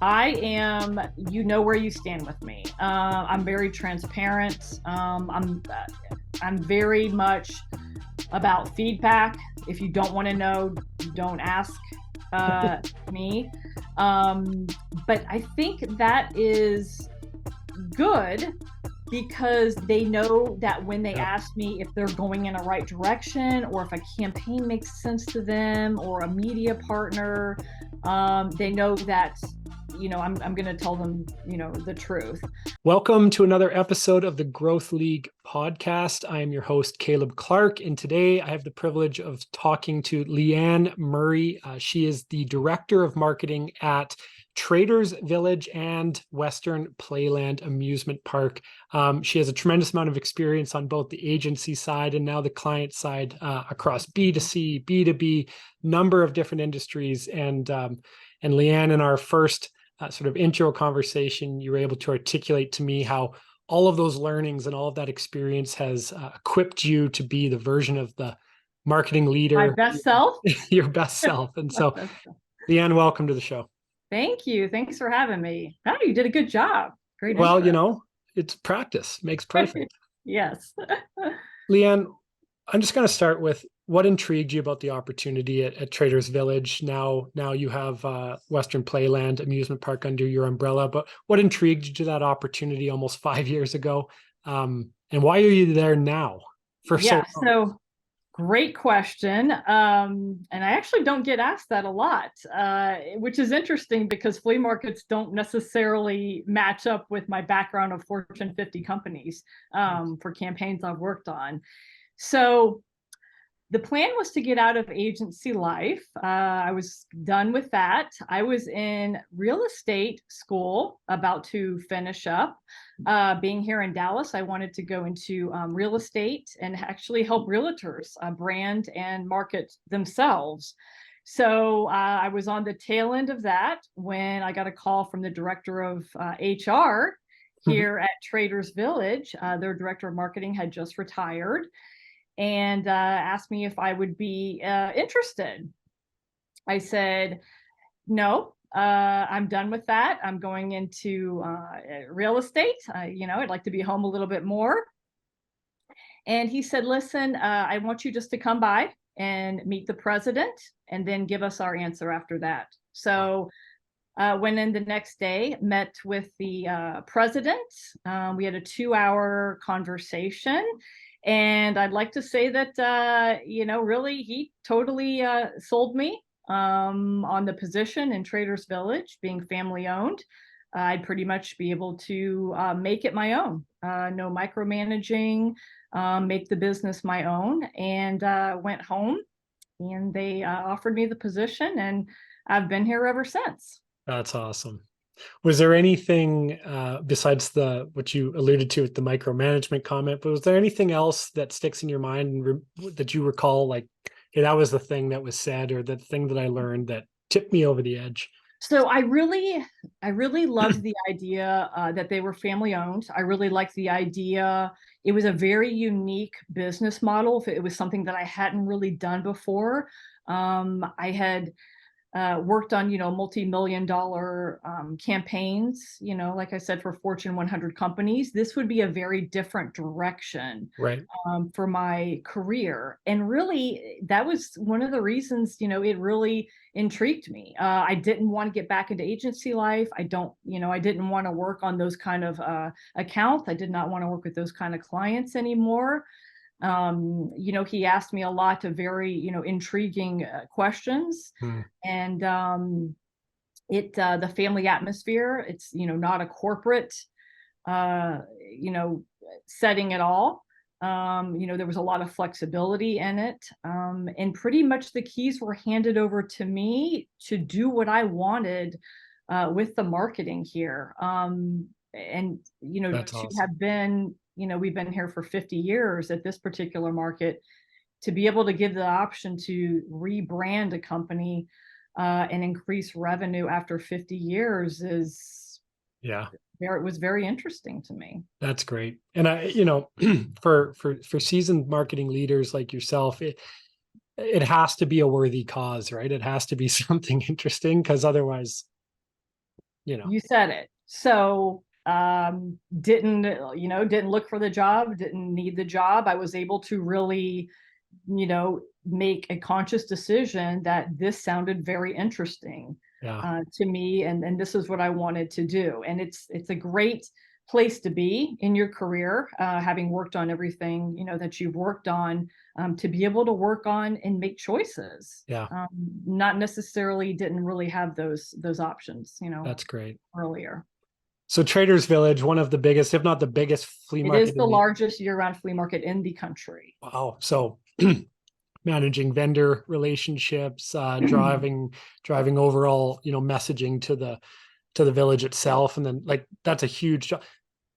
I am, you know where you stand with me. I'm very transparent. I'm very much about feedback. If you don't want to know, don't ask uh, me. Um, but I think that is good because they know that when they Yeah. ask me if they're going in a right direction or if a campaign makes sense to them or a media partner, they know that I'm going to tell them the truth. Welcome to another episode of the Growth League podcast. I am your host, Caleb Clark, and today I have the privilege of talking to Leanne Murray. She is the Director of Marketing at Traders Village and Western Playland Amusement Park. She has a tremendous amount of experience on both the agency side and now the client side across B2C, B2B, number of different industries. And Leanne, in our first sort of intro conversation, you were able to articulate to me how all of those learnings and all of that experience has equipped you to be the version of the marketing My leader, best self. your best self. And My so, best self. Leanne, welcome to the show. Thank you. Thanks for having me. Oh, you did a good job. Great Well, intro. it's practice makes perfect. Yes. Leanne, I'm just going to start with what intrigued you about the opportunity at Traders Village. Now you have Western Playland Amusement Park under your umbrella, but what intrigued you to that opportunity almost 5 years ago? And why are you there now for so Yeah. long? So great question. And I actually don't get asked that a lot, which is interesting because flea markets don't necessarily match up with my background of Fortune 50 companies for campaigns I've worked on. So the plan was to get out of agency life. I was done with that. I was in real estate school, about to finish up. Being here in Dallas, I wanted to go into real estate and actually help realtors brand and market themselves. So I was on the tail end of that when I got a call from the director of HR Mhm. here at Traders Village. Their director of marketing had just retired and asked me if I would be interested. I said, no, I'm done with that. I'm going into real estate. I'd like to be home a little bit more. And he said, listen, I want you just to come by and meet the president and then give us our answer after that. So went in the next day, met with the president. We had a 2-hour conversation. And I'd like to say that, really, he totally sold me on the position in Traders Village, being family owned. I'd pretty much be able to make it my own, no micromanaging, make the business my own, and went home. And they offered me the position, and I've been here ever since. That's awesome. Was there anything besides the what you alluded to with the micromanagement comment? But was there anything else that sticks in your mind and that you recall, like, hey, that was the thing that was said, or the thing that I learned that tipped me over the edge? So I really loved the idea that they were family owned. I really liked the idea. It was a very unique business model. If it was something that I hadn't really done before. I had worked on, multi-million dollar campaigns, like I said, for Fortune 100 companies. This would be a very different direction Right. for my career. And really, that was one of the reasons, it really intrigued me. I didn't want to get back into agency life. I didn't want to work on those kind of accounts. I did not want to work with those kind of clients anymore. He asked me a lot of very, intriguing questions. Hmm. And the family atmosphere, it's, not a corporate, uh, you know, setting at all. There was a lot of flexibility in it. And pretty much the keys were handed over to me to do what I wanted with the marketing here. And, That's to awesome. have been, we've been here for 50 years at this particular market, to be able to give the option to rebrand a company and increase revenue after 50 years Yeah. it was very interesting to me. That's great. And for seasoned marketing leaders like yourself, it has to be a worthy cause, right? It has to be something interesting because otherwise You said it. So didn't didn't look for the job, didn't need the job. I was able to really make a conscious decision that this sounded very interesting to me, and this is what I wanted to do. And it's a great place to be in your career, having worked on everything that you've worked on, to be able to work on and make choices. Not necessarily didn't really have those options, That's great. earlier. So Traders Village, one of the biggest, if not the biggest flea market. It is the largest year-round flea market in the country. Wow. So managing vendor relationships, driving overall, messaging to the village itself. And then like, that's a huge job.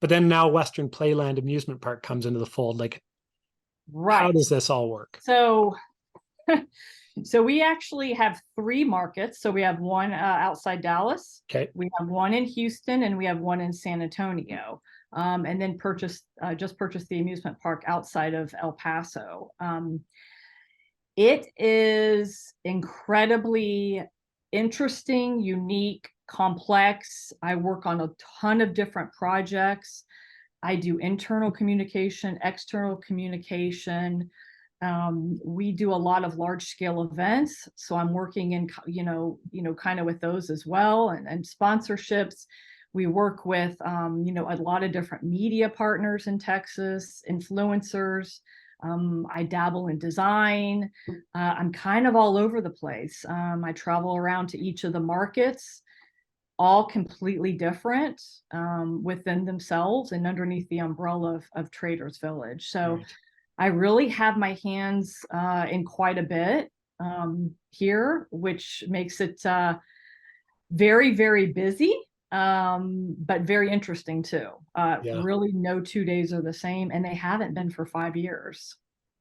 But then now Western Playland Amusement Park comes into the fold. Like, how does this all work? So so we actually have 3 markets. So we have one outside Dallas. Okay. We have one in Houston, and we have one in San Antonio. And then just purchased the amusement park outside of El Paso. It is incredibly interesting, unique, complex. I work on a ton of different projects. I do internal communication, external communication. We do a lot of large scale events. So I'm working in, kind of with those as well, and sponsorships. We work with, a lot of different media partners in Texas, influencers. I dabble in design. I'm kind of all over the place. I travel around to each of the markets, all completely different within themselves and underneath the umbrella of Traders Village. So I really have my hands in quite a bit here, which makes it very, very busy, but very interesting too. Really, no 2 days are the same, and they haven't been for 5 years.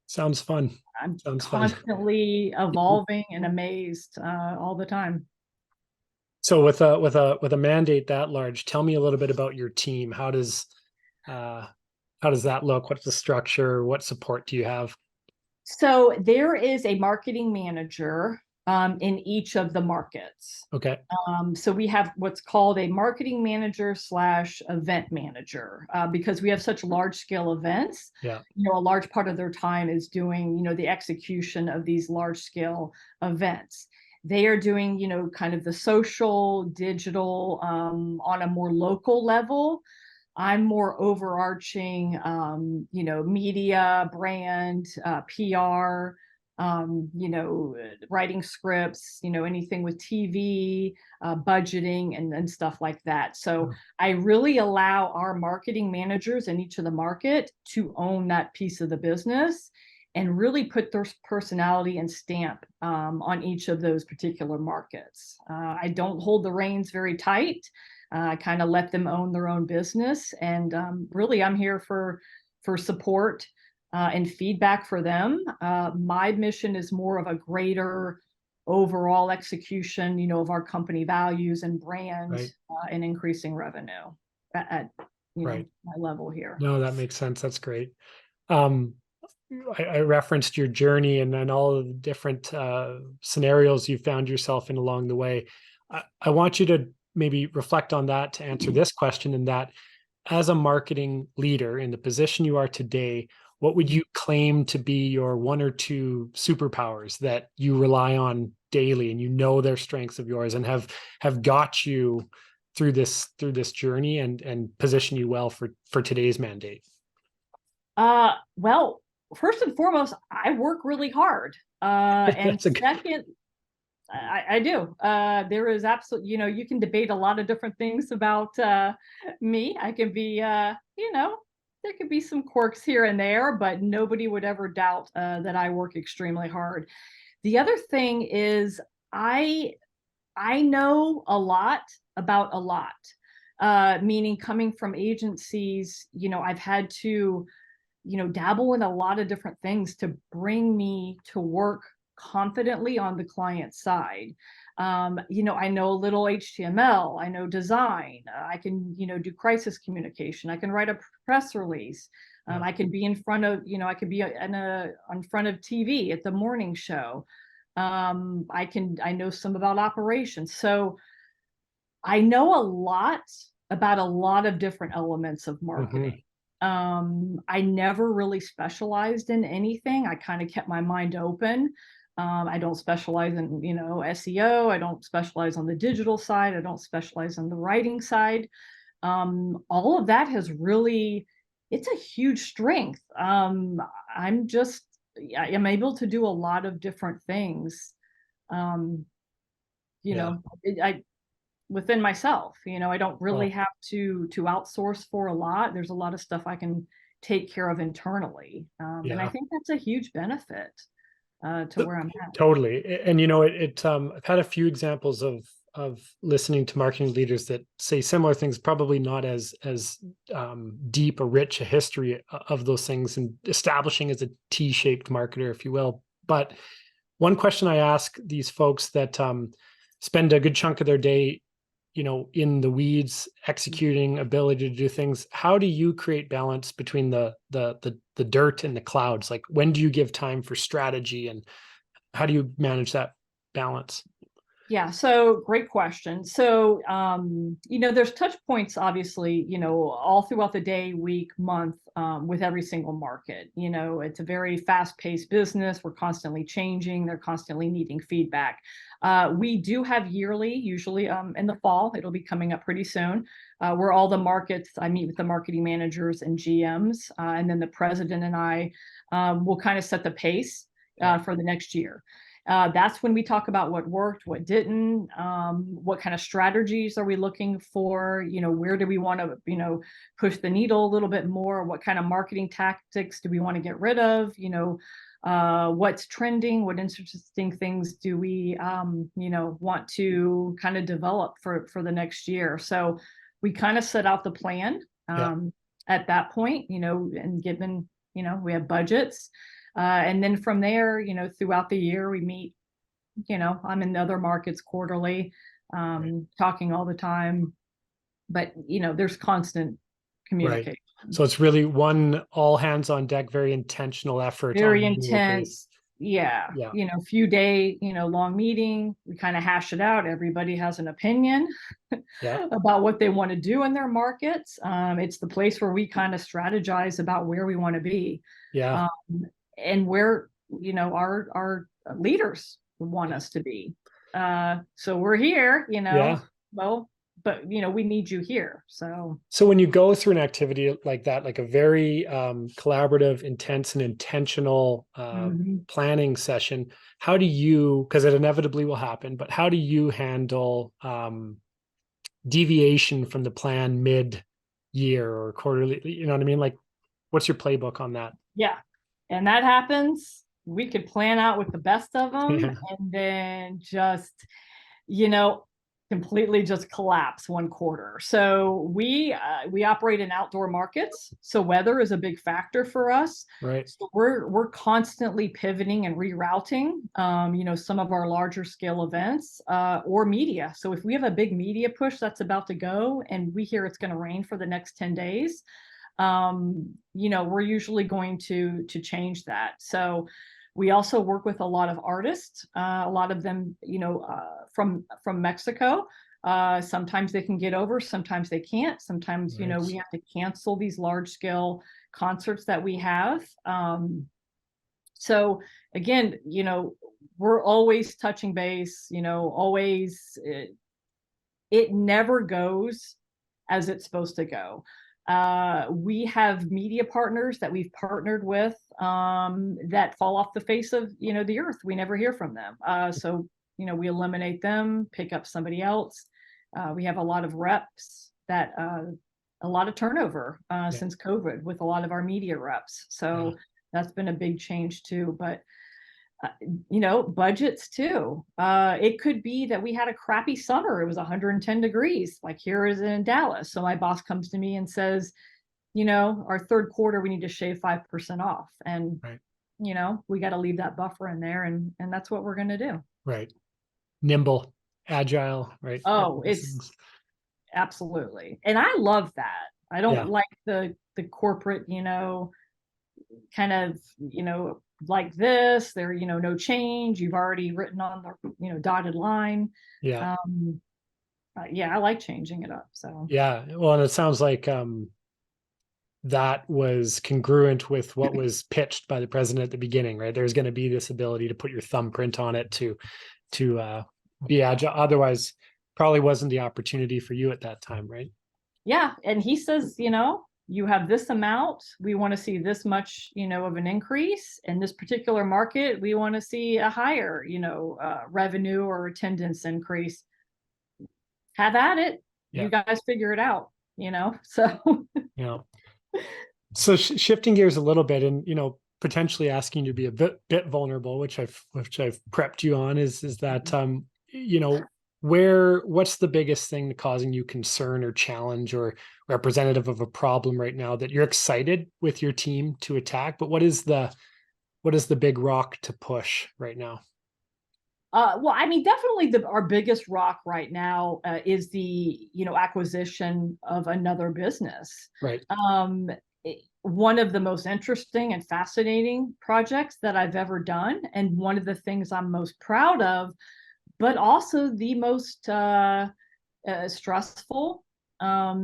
Sounds fun. I'm constantly evolving and amazed all the time. So with a mandate that large, tell me a little bit about your team. How does that look? What's the structure? What support do you have? So there is a marketing manager in each of the markets. Okay. So we have what's called a marketing manager / event manager, because we have such large scale events. A large part of their time is doing, the execution of these large scale events. They are doing, kind of the social, digital, on a more local level. I'm more overarching, media, brand, PR, writing scripts, anything with TV, budgeting, and stuff like that. So I really allow our marketing managers in each of the market to own that piece of the business and really put their personality and stamp on each of those particular markets. I don't hold the reins very tight. I kind of let them own their own business, and really I'm here for support and feedback for them. My mission is more of a greater overall execution, of our company values and brand, and increasing revenue at my level here. No, that makes sense. That's great. I referenced your journey and then all of the different scenarios you found yourself in along the way. I want you to maybe reflect on that to answer this question, and that as a marketing leader in the position you are today, what would you claim to be your 1 or 2 superpowers that you rely on daily, and their strengths of yours, and have got you through this journey and position you well for today's mandate? Well, first and foremost, I work really hard. And second, I do. There is absolutely, you can debate a lot of different things about me. I can be, there could be some quirks here and there, but nobody would ever doubt that I work extremely hard. The other thing is I know a lot about a lot, meaning coming from agencies, I've had to, dabble in a lot of different things to bring me to work confidently on the client side. I know a little HTML, I know design, I can, do crisis communication, I can write a press release, I can be in front of, I could be in front of TV at the morning show. I know some about operations. So I know a lot about a lot of different elements of Hmm. marketing. I never really specialized in anything. I kind of kept my mind open. I don't specialize in, SEO. I don't specialize on the digital side. I don't specialize on the writing side. All of that has really, it's a huge strength. I'm just, I am able to do a lot of different things. Um, Yeah. I within myself. I don't really Well, have to outsource for a lot. There's a lot of stuff I can take care of internally, and I yeah. think that's a huge benefit to T- where I'm at. Totally. And I've had a few examples of listening to marketing leaders that say similar things, probably not as deep or rich a history of those things and establishing as a T-shaped marketer, if you will. But one question I ask these folks that spend a good chunk of their day, in the weeds, executing ability to do things, how do you create balance between the dirt and the clouds? Like, when do you give time for strategy, and how do you manage that balance? Yeah, so great question. So, there's touch points, obviously, all throughout the day, week, month, with every single market. It's a very fast-paced business. We're constantly changing. They're constantly needing feedback. We do have yearly, usually in the fall, it'll be coming up pretty soon, where all the markets, I meet with the marketing managers and GMs, and then the president and I will kind of set the pace Yeah. for the next year. That's when we talk about what worked, what didn't, what kind of strategies are we looking for, where do we want to, push the needle a little bit more, what kind of marketing tactics do we want to get rid of, what's trending, what interesting things do we, want to kind of develop for the next year. So we kind of set out the plan Yeah. at that point, and given, we have budgets. And then from there, throughout the year, we meet, I'm in the other markets quarterly, Right. talking all the time, but, there's constant Right. communication. So it's really one all hands on deck, very intentional effort on Very an annual base. intense. Yeah. Yeah. Few day, long meeting. We kind of hash it out. Everybody has an opinion Yeah. about what they want to do in their markets. It's the place where we kind of strategize about where we want to be. Yeah. Um, and where our leaders want us to be. So we're here, Yeah. well, but we need you here. So So when you go through an activity like that, like a very collaborative, intense, and intentional mhm. planning session, how do you, because it inevitably will happen, but how do you handle deviation from the plan mid-year or quarterly? You know what I mean? Like, what's your playbook on that? Yeah, and that happens. We could plan out with the best of them, Yeah. and then just you know, completely just collapse one quarter. So we operate in outdoor markets, so weather is a big factor for us. Right. So we're constantly pivoting and rerouting, some of our larger scale events or media. So if we have a big media push that's about to go, and we hear it's going to rain for the next 10 days, we're usually going to change that. So we also work with a lot of artists, a lot of them, from Mexico. Sometimes they can get over, sometimes they can't. Sometimes, we Nice. have to cancel these large scale concerts that we have. So again, we're always touching base, always, it never goes as it's supposed to go. We have media partners that we've partnered with that fall off the face of the earth. We never hear from them. So we eliminate them, pick up somebody else. We have a lot of reps that a lot of turnover Yeah. since COVID with a lot of our media reps. Yeah. So that's been a big change too. But budgets too. It could be that we had a crappy summer. It was 110 degrees, like here is in Dallas. So my boss comes to me and says, our third quarter, we need to shave 5% off. And, Right. we got to leave that buffer in there. And that's what we're going to do. Right. Nimble, agile, right? Oh, it's absolutely. And I love that. I don't Yeah. like the corporate, kind of, like this, there, no change. You've already written on the, dotted line. Yeah. Um, Yeah, I like changing it up. So Yeah. Well, and it sounds like that was congruent with what was pitched by the president at the beginning, right? There's going to be this ability to put your thumbprint on it to be agile. Otherwise, probably wasn't the opportunity for you at that time, right? yeah, and he says, you have this amount, we want to see this much, of an increase in this particular market. We want to see a higher, revenue or attendance increase. Have at it. You Yeah. guys figure it out, So Yeah. So shifting gears a little bit, and potentially asking you to be a bit vulnerable, which I've prepped you on, is that what's the biggest thing causing you concern or challenge or representative of a problem right now that you're excited with your team to attack, but what is the big rock to push right now? well, I mean, definitely our biggest rock right now is the acquisition of another business. Right. One of the most interesting and fascinating projects that I've ever done, and one of the things I'm most proud of, but also the most stressful. A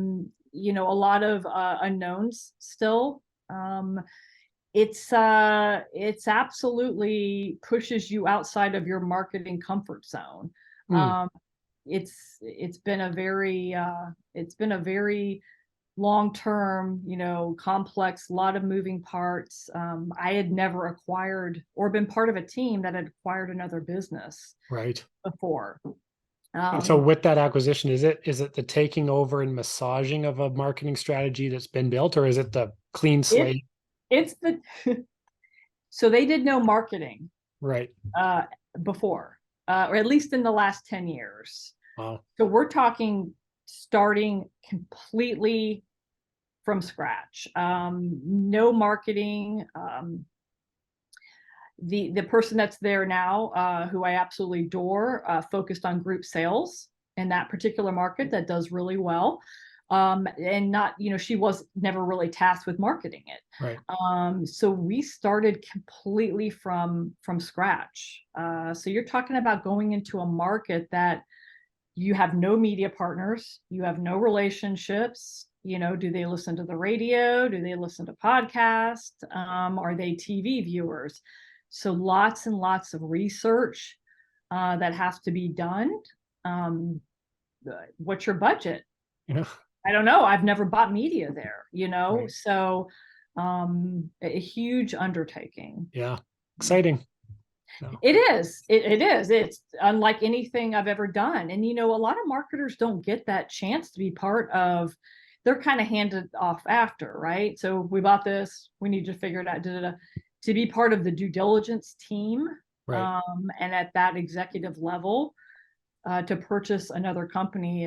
lot of unknowns still. It's absolutely pushes you outside of your marketing comfort zone. Mm, Um, it's been a very long term, complex, lot of moving parts. I had never acquired or been part of a team that had acquired another business right. before. And so Um, with that acquisition, is it the taking over and massaging of a marketing strategy that's been built, or is it the clean it slate? it's the so they did no marketing Right. uh, before, or at least in the last 10 years. Wow. So we're talking starting completely from scratch. No marketing. The person that's there now, who I absolutely adore, focused on group sales in that particular market that does really well. And not, she was never really tasked with marketing it. Right. So we started completely from scratch. So you're talking about going into a market that you have no media partners, you have no relationships. Do they listen to the radio? Do they listen to podcasts? Are they TV viewers? So lots and lots of research that has to be done. Um, what's your budget? Yeah. I don't know. I've never bought media there, Right. so a huge undertaking. Yeah. Exciting. No. It is. It is. It's unlike anything I've ever done. And a lot of marketers don't get that chance to be part of. They're kind of handed off after, right? So we bought this. We need to figure it out. Da, da, da. To be part of the due diligence team, Right. and at that executive level, to purchase another company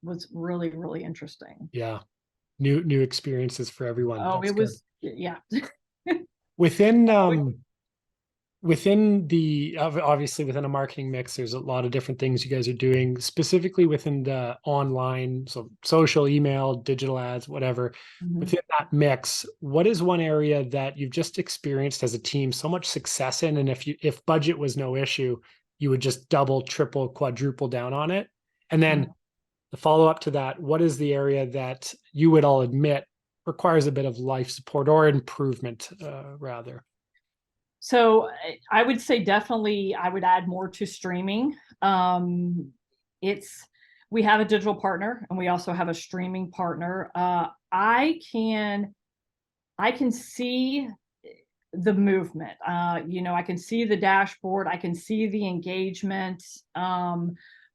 was really really interesting. Yeah. New experiences for everyone. Oh, That's it good. was, yeah. Within the obviously within a marketing mix, there's a lot of different things you guys are doing, specifically within the online, so social, email, digital ads, whatever. Mhm. Within that mix, what is one area that you've just experienced as a team so much success in, and if budget was no issue, you would just double, triple, quadruple down on it? And then the follow up to that, what is the area that you would all admit requires a bit of life support or improvement, rather? So I would say definitely I would add more to streaming. It's We have a digital partner and we also have a streaming partner. I can see the movement. I can see the dashboard. I can see the engagement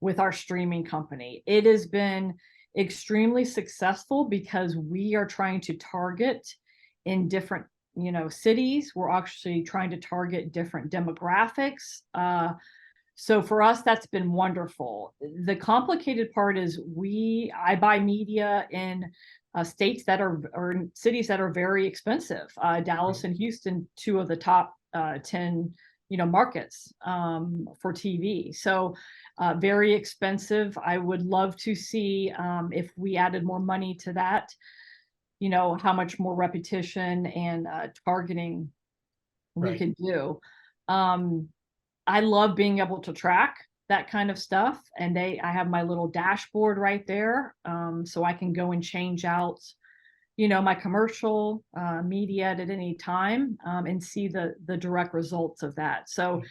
with our streaming company. It has been extremely successful because we are trying to target in different cities. We're actually trying to target different demographics. So for us, that's been wonderful. The complicated part is I buy media in states that are or cities that are very expensive. Dallas and Houston, two of the top 10 markets for TV. So very expensive. I would love to see if we added more money to that. How much more repetition and targeting we Right. could do. Um, I love being able to track that kind of stuff. And I have my little dashboard right there. So I can go and change out, my commercial media at any time, and see the direct results of that. So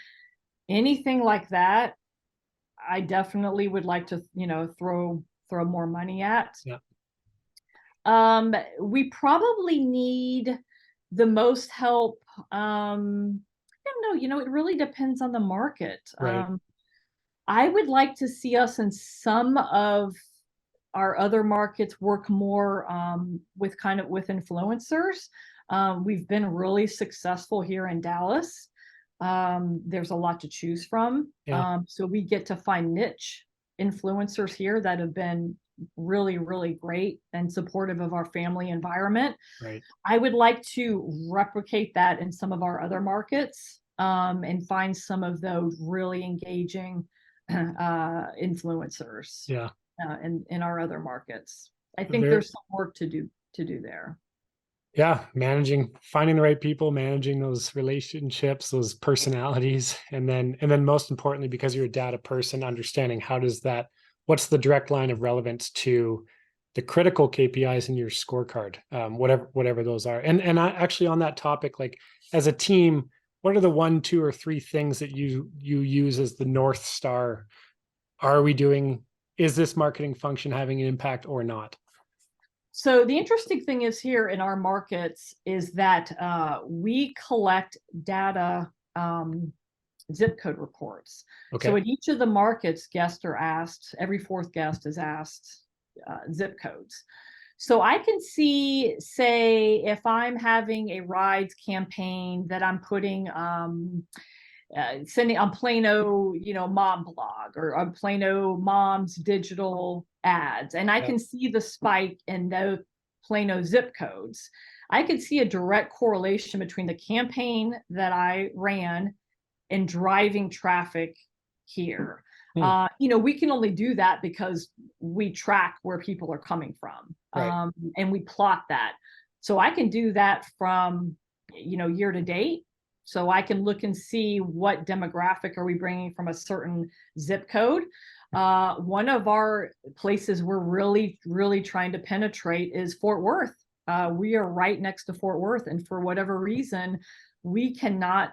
anything like that, I definitely would like to, throw more money at. Yeah. We probably need the most help. I don't know, it really depends on the market. Right. I would like to see us in some of our other markets work more with influencers. We've been really successful here in Dallas. There's a lot to choose from. Yeah. So we get to find niche influencers here that have been really, really great and supportive of our family environment. Right. I would like to replicate that in some of our other markets, and find some of those really engaging influencers. Yeah. In our other markets. I think Very, there's some work to do there. yeah, finding the right people, managing those relationships, those personalities, and then most importantly, because you're a data person, understanding what's the direct line of relevance to the critical KPIs in your scorecard, whatever those are. And I actually, on that topic, like, as a team, what are the 1, 2, or 3 things that you use as the North Star? Is this marketing function having an impact or not? So the interesting thing is, here in our markets, is that we collect data, zip code reports. Okay. So at each of the markets, guests are asked, every fourth guest is asked zip codes. So I can see, say, if I'm having a rides campaign that I'm putting, sending on Plano, mom blog, or on Plano mom's digital ads, and I can see the spike in the Plano zip codes. I could see a direct correlation between the campaign that I ran and driving traffic here. We can only do that because we track where people are coming from, Right. and we plot that. So I can do that from, year to date. So I can look and see what demographic are we bringing from a certain zip code. One of our places we're really, really trying to penetrate is Fort Worth. We are right next to Fort Worth, and for whatever reason, we cannot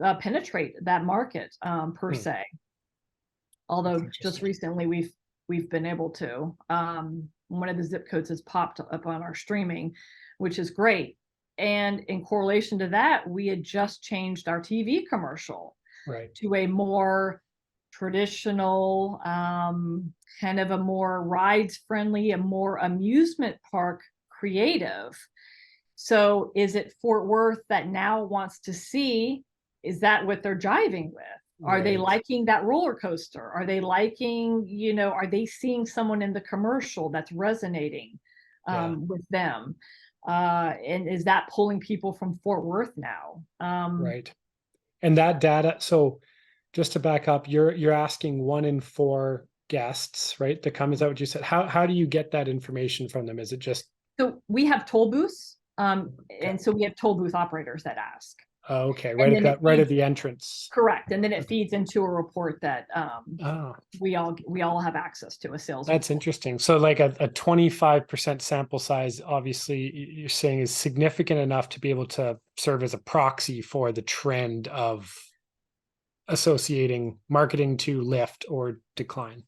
penetrate that market per se. Although just recently we've been able to. One of the zip codes has popped up on our streaming, which is great. And in correlation to that, we had just changed our TV commercial to a more traditional, kind of a more rides friendly, a more amusement park creative. So is it Fort Worth that now wants to see, is that what they're jiving with? Are they liking that roller coaster? Are they liking, are they seeing someone in the commercial that's resonating with them? And is that pulling people from Fort Worth now? Right. And that data, so just to back up, you're asking 1 in 4 guests, right, to come. Is that what you said? How do you get that information from them? Is it just... So we have toll booths, and so we have toll booth operators that ask. Okay, right at the entrance. Correct, and then it feeds into a report that we all have access to, a sales. That's interesting. So like a 25% sample size, obviously you're saying, is significant enough to be able to serve as a proxy for the trend of associating marketing to lift or decline.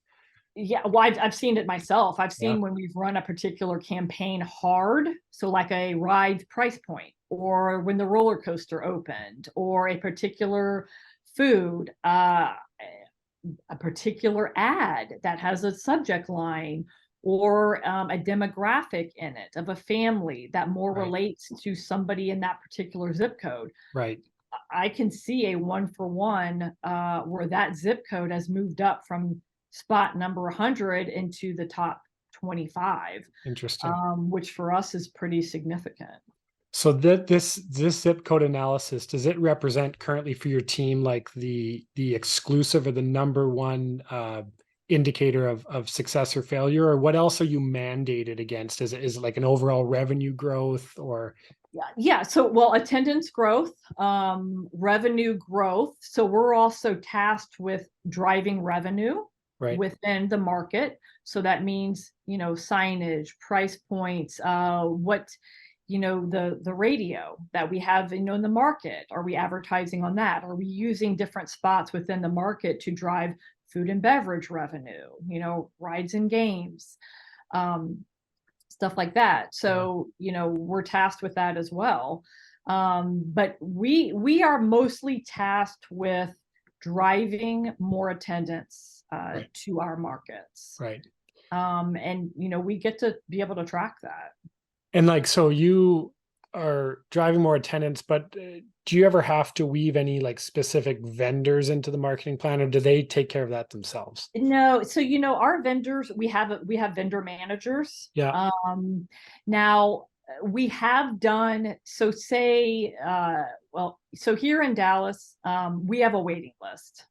Yeah, well, I've seen it myself. I've seen when we've run a particular campaign hard, so like a ride price point, or when the roller coaster opened, or a particular food, a particular ad that has a subject line, or a demographic in it of a family that more relates to somebody in that particular zip code. Right. I can see a 1-for-1 where that zip code has moved up from spot number 100 into the top 25. Interesting. Which for us is pretty significant. So this zip code analysis, does it represent currently for your team like the exclusive or the number one indicator of success or failure, or what else are you mandated against? Is it like an overall revenue growth, or Yeah. So, well, attendance growth, revenue growth. So we're also tasked with driving revenue Right. within the market. So that means, signage, price points, the radio that we have, in the market. Are we advertising on that? Are we using different spots within the market to drive food and beverage revenue, rides and games? Stuff like that. So, we're tasked with that as well. But we are mostly tasked with driving more attendance Right. to our markets. Right. And we get to be able to track that. And like, so you are driving more attendance, but do you ever have to weave any like specific vendors into the marketing plan, or do they take care of that themselves? No, so our vendors, we have vendor managers. Yeah. Now we have done, so say, so here in Dallas, we have a waiting list.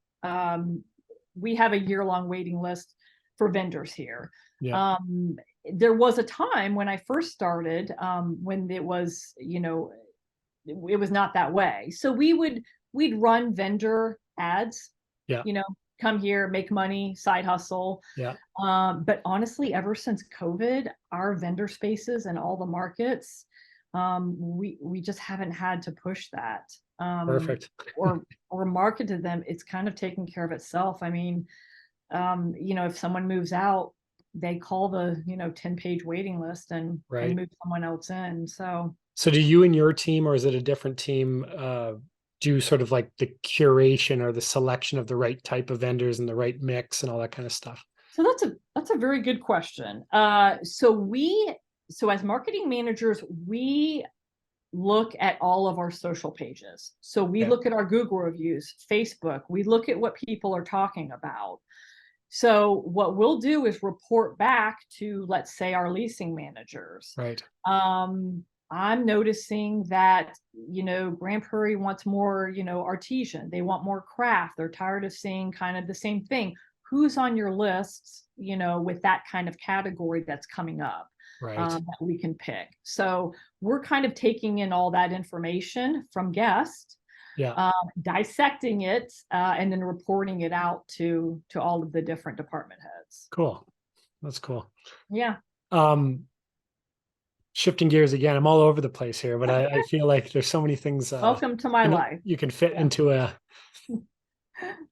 We have a year-long waiting list for vendors here. Yeah. There was a time when I first started, when it was, it was not that way. So we'd run vendor ads, Yeah. come here, make money, side hustle. Yeah. But honestly, ever since COVID, our vendor spaces and all the markets, we just haven't had to push that, Perfect. or market to them. It's kind of taken care of itself. I mean, if someone moves out, they call the 10-page waiting list and Right. move someone else in. So So do you and your team, or is it a different team, do sort of like the curation or the selection of the right type of vendors and the right mix and all that kind of stuff? So that's a very good question. So as marketing managers, we look at all of our social pages. So we Yeah. look at our Google reviews, Facebook, we look at what people are talking about. So what we'll do is report back to, let's say, our leasing managers. Right. I'm noticing that, Grand Prairie wants more, artesian. They want more craft. They're tired of seeing kind of the same thing. Who's on your list, with that kind of category that's coming up, Right. that we can pick? So we're kind of taking in all that information from guests, Yeah. dissecting it, and then reporting it out to all of the different department heads. Cool. That's cool. Yeah. Shifting gears again, I'm all over the place here, but I feel like there's so many things Welcome to my life. you can fit Yeah. into a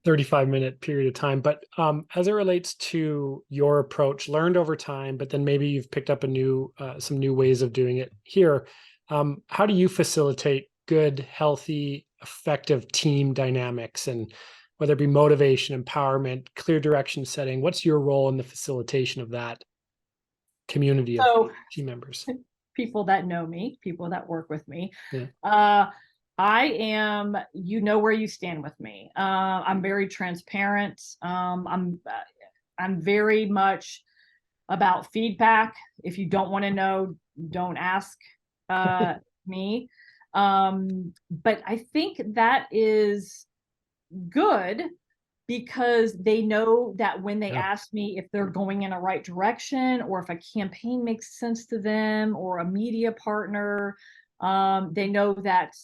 35-minute period of time. But as it relates to your approach, learned over time, but then maybe you've picked up some new ways of doing it here. How do you facilitate good, healthy, effective team dynamics, and whether it be motivation, empowerment, clear direction setting? What's your role in the facilitation of that community of So team members? people that know me, people that work with me, Yeah. I am, where you stand with me. I'm very transparent. I'm very much about feedback. If you don't want to know, don't ask me. But I think that is good, because they know that when they Yeah. ask me if they're going in a right direction, or if a campaign makes sense to them, or a media partner, they know that,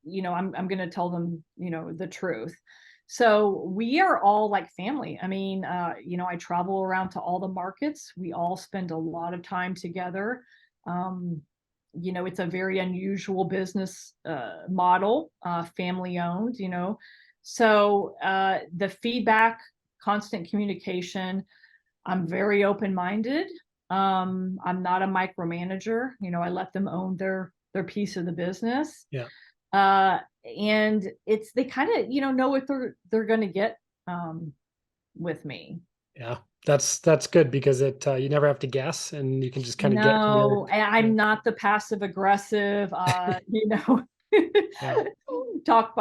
I'm going to tell them, the truth. So we are all like family. I mean, I travel around to all the markets. We all spend a lot of time together. It's a very unusual business model, family owned, So the feedback, constant communication. I'm very open-minded. I'm not a micromanager. I let them own their piece of the business. Yeah. And they kind of know what they're going to get with me. Yeah. That's good, because you never have to guess, and you can just kind of get from No, I'm not the passive aggressive, Yeah. talk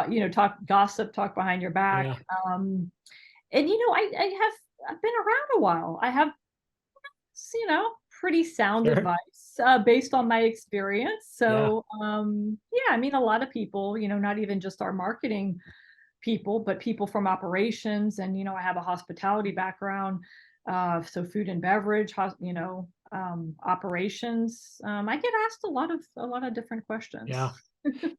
gossip, talk behind your back. Yeah. And I've been around a while. I have, pretty sound Sure. advice based on my experience. Yeah. So yeah, I mean, a lot of people, not even just our marketing people, but people from operations. And I have a hospitality background, so food and beverage, operations. I get asked a lot of different questions. Yeah.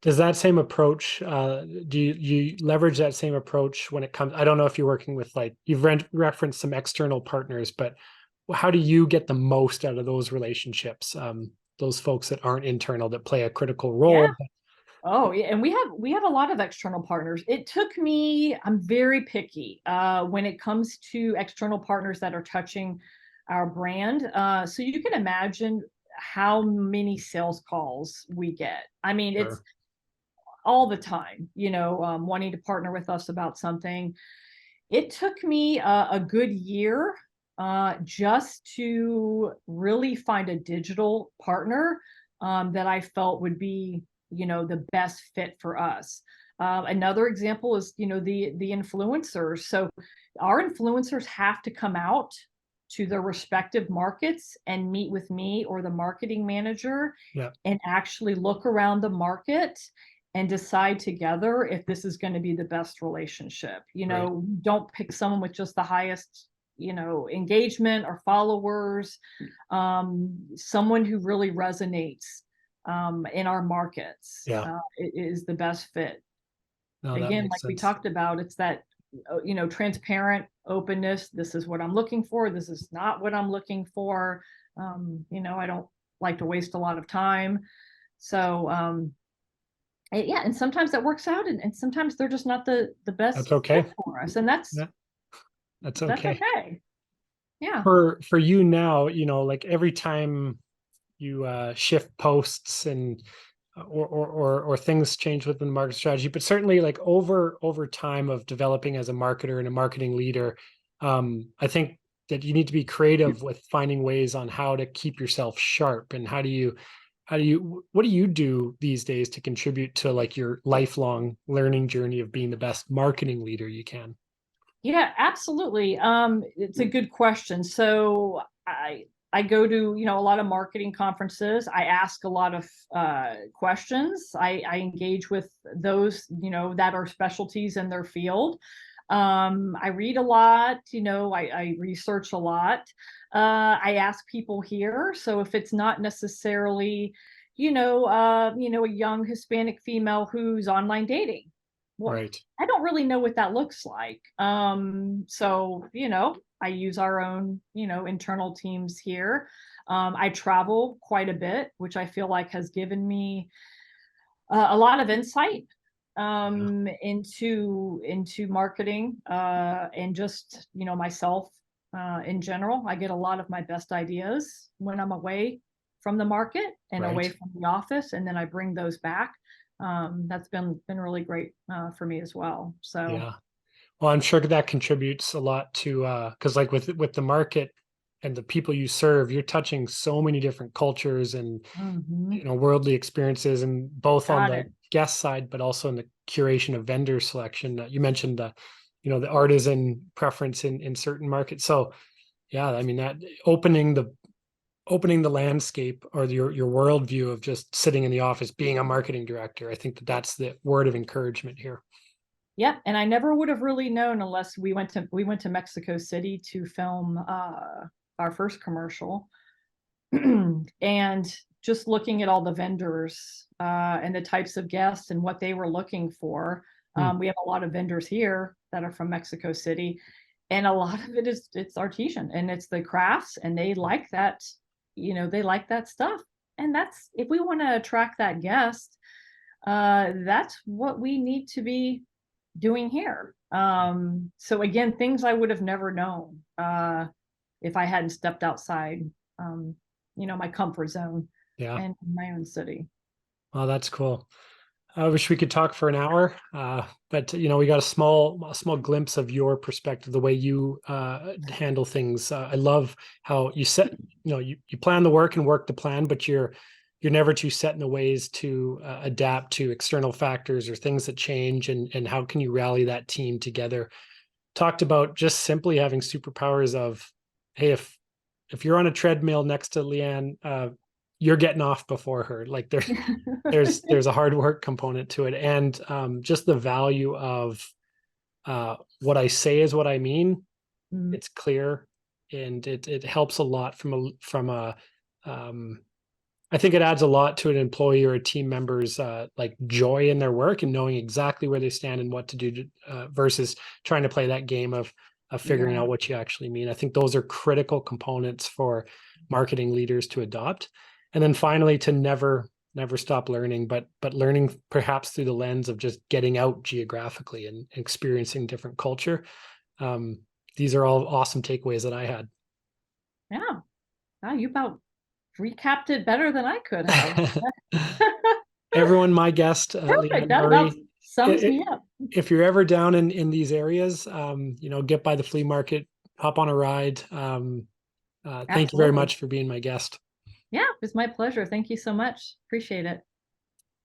Does that same approach, do you leverage that same approach when it comes? I don't know if you're working with, like, you've referenced some external partners, but how do you get the most out of those relationships? Those folks that aren't internal, that play a critical Yeah. role. Oh, yeah, and we have a lot of external partners. It took me, I'm very picky when it comes to external partners that are touching our brand. So you can imagine how many sales calls we get. I mean, it's Sure. all the time, wanting to partner with us about something. It took me a good year just to really find a digital partner that I felt would be, the best fit for us. Another example is, the influencers. So our influencers have to come out to their respective markets and meet with me or the marketing manager Yeah. and actually look around the market and decide together if this is going to be the best relationship. Right. Don't pick someone with just the highest, engagement or followers. Someone who really resonates in our markets Yeah. is the best fit. No, that Again, makes like we sense. talked about, it's that transparent openness. This is what I'm looking for. This is not what I'm looking for. I don't like to waste a lot of time. So yeah, and sometimes that works out, and sometimes they're just not the That's best fit okay. for us, and that's Yeah, that's that's okay. okay. Yeah. For you now, like every time you shift posts and or things change within the market strategy, but certainly like over time of developing as a marketer and a marketing leader, I think that you need to be creative with finding ways on how to keep yourself sharp. And what do you do these days to contribute to like your lifelong learning journey of being the best marketing leader you can? Yeah, absolutely. It's a good question. So I go to, a lot of marketing conferences. I ask a lot of questions. I engage with those, that are specialties in their field. I read a lot, I research a lot. I ask people here. So if it's not necessarily, a young Hispanic female who's online dating, well, Right. I don't really know what that looks like. So, I use our own, internal teams here. I travel quite a bit, which I feel like has given me a lot of insight Yeah. into marketing and just, myself in general. I get a lot of my best ideas when I'm away from the market and away Right. from the office, and then I bring those back. That's been really great for me as well. So Yeah. Well, I'm sure that contributes a lot to because like with the market and the people you serve, you're touching so many different cultures and mhm, worldly experiences, and both on got the it. guest side, but also in the curation of vendor selection. You mentioned the artisan preference in certain markets. So yeah, I mean that opening the landscape or your worldview of just sitting in the office being a marketing director. I think that's the word of encouragement here. Yeah, and I never would have really known unless we went to Mexico City to film our first commercial. And just looking at all the vendors and the types of guests and what they were looking for. Hmm. We have a lot of vendors here that are from Mexico City, and a lot of it is it's artisan and it's the crafts, and they like that, they like that stuff. And that's if we want to attract that guest, that's what we need to be doing here. So again, things I would have never known if I hadn't stepped outside, um, my comfort zone Yeah. and my own city. Well, that's cool. I wish we could talk for an hour, but we got a small glimpse of your perspective, the way you handle things. I love how you set, you plan the work and work the plan, but you're never too set in the ways to adapt to external factors or things that change, and how can you rally that team together. Talked about just simply having superpowers of, hey, if you're on a treadmill next to Leanne, you're getting off before her. Like there's a hard work component to it, and just the value of what I say is what I mean. Mm, It's clear. and it helps a lot from a I think it adds a lot to an employee or a team member's like joy in their work and knowing exactly where they stand and what to do versus trying to play that game of figuring Yeah. out what you actually mean. I think those are critical components for marketing leaders to adopt. And then finally, to never stop learning, but learning perhaps through the lens of just getting out geographically and experiencing different culture. These are all awesome takeaways that I had. Yeah. Wow, you about recapped it better than I could have. Everyone, my guest, Perfect. Leanne That about Murray. sums me up. If you're ever down in these areas, get by the flea market, hop on a ride. Thank you very Absolutely. much for being my guest. Yeah, it was my pleasure. Thank you so much. Appreciate it.